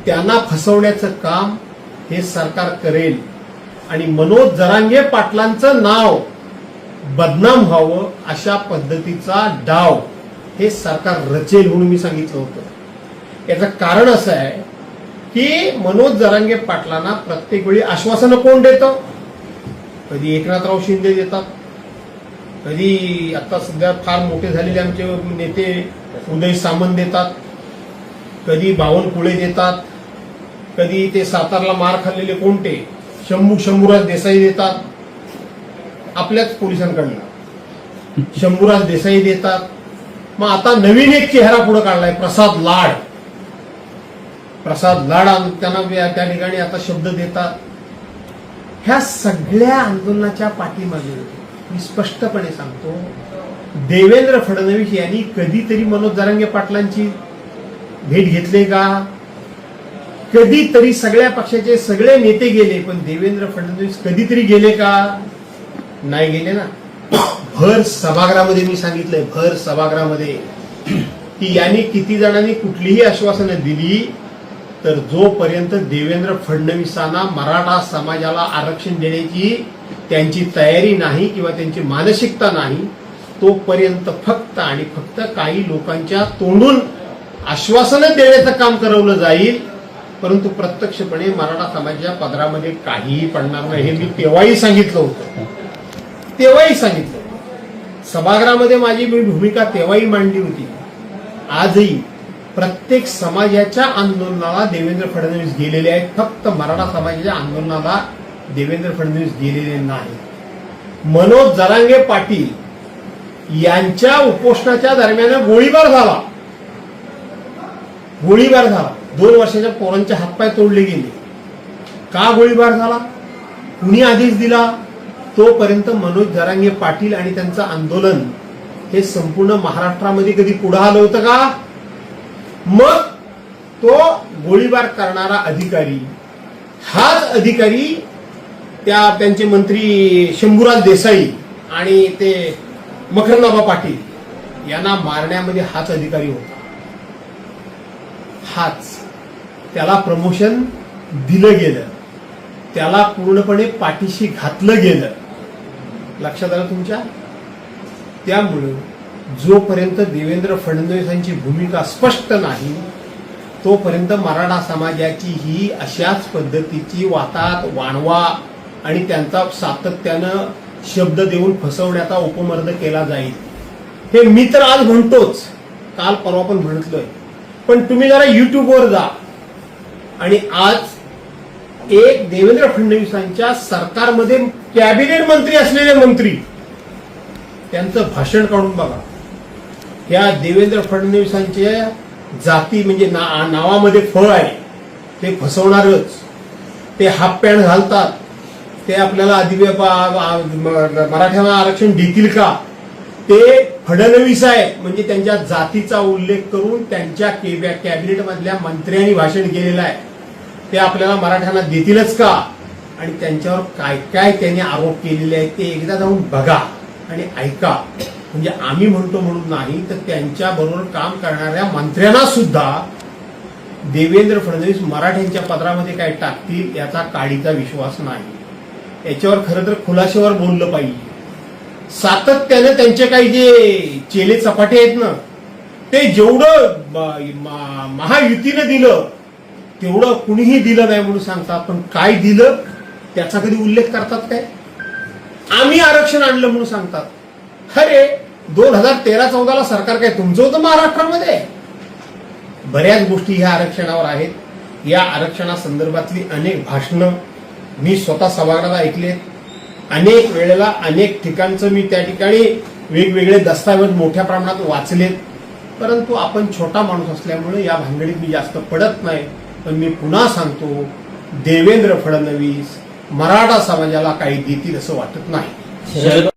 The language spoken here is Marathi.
त्यांना फसवण्याचं काम हे सरकार करेल आणि मनोज जरांगे पाटलांचं नाव बदनाम व्हावं अशा पद्धतीचा डाव हे सरकार रचेल म्हणून मी सांगितलं होतं। याचं कारण असं आहे की मनोज जरांगे पाटलांना प्रत्येक वेळी आश्वासनं कोण देतं? कधी एकनाथराव शिंदे देतात, कधी आता सध्या फार मोठे झालेले आमचे नेते उदय सामंत देतात, कधी बावनकुळे देतात, कधी ते सातारला मार खाल्लेले कोणते शंभूराज देसाई देतात, आपल्याच पोलिसांकडनं शंभूराज देसाई देतात। मग आता नवीन एक चेहरा पुढे काढलाय, प्रसाद लाड त्यांना त्या ठिकाणी आता शब्द देतात। ह्या सगळ्या आंदोलनाच्या पाठीमागे मी स्पष्टपणे सांगतो, देवेंद्र फडणवीस यांनी कधीतरी मनोज जरांगे पाटलांची भेट घेतली का? कधीतरी सगळ्या पक्षाचे सगळे नेते गेले, पण देवेंद्र फडणवीस कधीतरी गेले का? नाही गेले ना। भर सभागृहामध्ये मी सांगितलंय, भर सभागृहामध्ये की यांनी किती जणांनी कुठलीही आश्वासनं दिली तर जोपर्यंत देवेंद्र फडणवीसांना मराठा समाजाला आरक्षण देण्याची त्यांची तयारी नाही किंवा त्यांची मानसिकता नाही, तोपर्यंत फक्त आणि फक्त काही लोकांच्या तोंडून आश्वासनं देण्याचं काम करवलं जाईल, परंतु प्रत्यक्षपणे मराठा समाजाच्या पदरामध्ये काहीही पडणार नाही। हे मी तेव्हाही सांगितलं होतं, सभागृहामध्ये माझी मी भूमिका तेव्हाही मांडली होती। आजही प्रत्येक समाजाच्या आंदोलनाला देवेंद्र फडणवीस गेलेले आहेत, फक्त मराठा समाजाच्या आंदोलनाला देवेंद्र फडणवीस गेलेले नाही। मनोज जरांगे पाटील यांच्या उपोषणाच्या दरम्यान गोळीबार झाला, 2 वर्षाच्या पोरांचे हातपाय तोडले गेले। का गोळीबार झाला? कुणी आदेश दिला? तोपर्यंत मनोज जरांगे पाटील आणि त्यांचं आंदोलन हे संपूर्ण महाराष्ट्रामध्ये कधी पुढे आलं होतं का? मग तो गोळीबार करणारा अधिकारी, हाच अधिकारी त्यांचे मंत्री शंभूराज देसाई आणि ते मकरंदाबा पाटील यांना मारण्यामध्ये हाच अधिकारी होता। त्याला प्रमोशन दिलं गेलं, त्याला पूर्णपणे पाठीशी घातलं गेलं, लक्षात आलं तुमच्या? त्यामुळे जोपर्यंत देवेंद्र फडणवीसांची भूमिका स्पष्ट नाही तोपर्यंत मराठा समाजाची ही अशाच पद्धतीची वातात वाणवा आणि त्यांचा सातत्यानं शब्द देऊन फसवण्याचा उपमर्द केला जाईल। हे मी तर आज म्हणतोच, काल परवा पण म्हणतलोय, पण तुम्ही जरा युट्यूबवर जा आणि आज एक देवेंद्र फडणवीसांच्या सरकारमध्ये कॅबिनेट मंत्री असलेले मंत्री त्यांचं भाषण काढून बघा। या देवेंद्र फडणवीसांच्या जाती म्हणजे नावामध्ये फळ आहे, ते फसवणारच, ते हाफ पॅन्ट घालतात, ते आपल्याला मराठ्यांना आरक्षण देतील का? ते फडणवीस आहे म्हणजे त्यांच्या जातीचा उल्लेख करून त्यांच्या कॅबिनेट मधल्या मंत्र्यांनी भाषण केलेलं आहे, ते आपल्याला मराठ्यांना देतीलच का? आणि त्यांच्यावर काय काय त्यांनी आरोप केलेले आहेत ते एकदा जाऊन बघा आणि ऐका। म्हणजे आम्ही म्हणतो म्हणून नाही, तर त्यांच्या बरोबर काम करणाऱ्या मंत्र्यांना सुद्धा देवेंद्र फडणवीस मराठ्यांच्या पदरामध्ये काय टाकतील याचा काडीचा विश्वास नाही। याच्यावर खरं तर खुलाशावर बोललं पाहिजे। सातत्याने त्यांचे काही जे चेले चपाटे आहेत ना, ते जेवढं महायुतीनं दिलं तेवढं कुणीही दिलं नाही म्हणून सांगतात, पण काय दिलं त्याचा कधी उल्लेख करतात काय? आम्ही आरक्षण आणलं म्हणून सांगतात। अरे 2013-14 सरकार काय तुमचं होतं महाराष्ट्रामध्ये? बऱ्याच गोष्टी ह्या आरक्षणावर आहेत। या आरक्षणासंदर्भातली अनेक भाषणं मी स्वतः सभागृहात ऐकलेत, अनेक वेळेला अनेक ठिकाणचं मी त्या ठिकाणी वेगवेगळे दस्तावेज मोठ्या प्रमाणात वाचलेत, परंतु आपण छोटा माणूस असल्यामुळे या भानगडीत मी जास्त पडत नाही। पण मी पुन्हा सांगतो, देवेंद्र फडणवीस मराठा समाजाला काही देतील असं वाटत नाही।